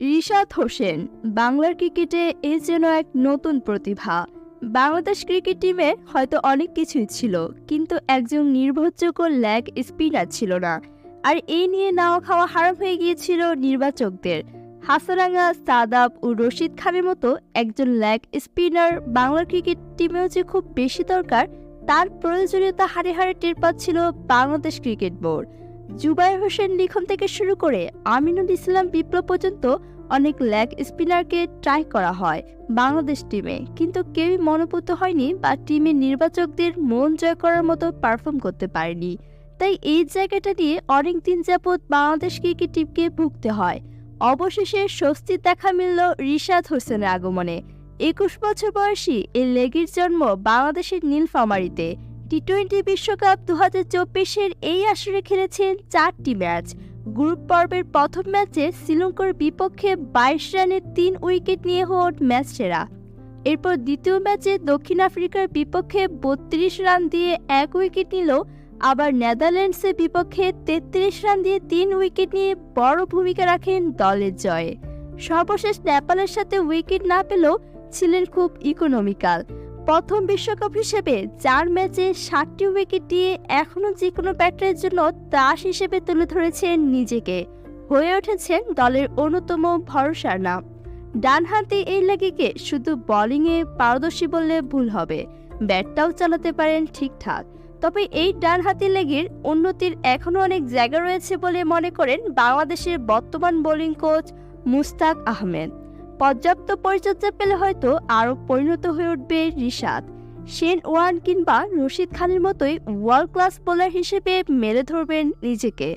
রিশাদ হোসেন বাংলার ক্রিকেটে এ যেন এক নতুন প্রতিভা। বাংলাদেশ ক্রিকেট টিমে হয়তো অনেক কিছুই ছিল, কিন্তু একজন নির্ভরযোগ্য লেগ স্পিনার ছিল না। আর এই নিয়ে নাওয়া খাওয়া হারাম হয়ে গিয়েছিল নির্বাচকদের। হাসারাঙ্গা, সাদাব ও রশিদ খানের মতো একজন লেগ স্পিনার বাংলার ক্রিকেট টিমেও যে খুব বেশি দরকার, তার প্রয়োজনীয়তা হারে হারে টের পাচ্ছিল বাংলাদেশ ক্রিকেট বোর্ড। জুবায়ের হোসেন লিখন থেকে শুরু করে আমিনুল ইসলাম বিপ্লব পর্যন্ত অনেক লেগ স্পিনারকে ট্রাই করা হয় বাংলাদেশ টিমে, কিন্তু কেউই মনোপুত হয়নি বা টিমের নির্বাচকদের মন জয় করার মতো পারফর্ম করতে পারেনি। তাই এই জায়গাটা নিয়ে অনেক দিন যাবৎ বাংলাদেশ ক্রিকেট টিমকে ভুগতে হয়। অবশেষে স্বস্তির দেখা মিলল রিশাদ হোসেনের আগমনে। 21 বছর বয়সী এই লেগের জন্ম বাংলাদেশের নীলফামারীতে। টি-20 বিশ্বকাপ 2024-এর এই আসরে খেলেছেন 4টি ম্যাচ। গ্রুপ পর্বের প্রথম ম্যাচে শ্রীলঙ্কার বিপক্ষে 22 রানে 3 উইকেট নিয়ে হন ম্যাচ সেরা। এরপর দ্বিতীয় ম্যাচে দক্ষিণ আফ্রিকার বিপক্ষে 32 রান দিয়ে 1 উইকেট নিল। আবার নেদারল্যান্ডসের বিপক্ষে 33 রান দিয়ে 3 উইকেট নিয়ে বড় ভূমিকা রাখেন দলের জয়ে। সর্বশেষ নেপালের সাথে উইকেট না পেলেও ছিলেন খুব ইকোনমিক্যাল। প্রথম বিশ্বকাপ হিসেবে 4 ম্যাচে 7টি উইকেট দিয়ে এখনও যে কোনো ব্যাটারের জন্য ত্রাস হিসেবে তুলে ধরেছেন নিজেকে। হয়ে উঠেছেন দলের অন্যতম ভরসার নাম। ডানহাতি এই লেগিকে শুধু বোলিংয়ে পারদর্শী বললে ভুল হবে, ব্যাটটাও চালাতে পারেন ঠিকঠাক। তবে এই ডানহাতি লেগের উন্নতির এখনও অনেক জায়গা রয়েছে বলে মনে করেন বাংলাদেশের বর্তমান বোলিং কোচ মুশতাক আহমেদ। পর্যাপ্ত পরিচর্যা পেলে হয়তো আরও পরিণত হয়ে উঠবে রিশাদ। শেন ওয়ার্ন কিংবা রশিদ খানের মতোই ওয়ার্ল্ড ক্লাস বোলার হিসেবে মেলে ধরবেন নিজেকে।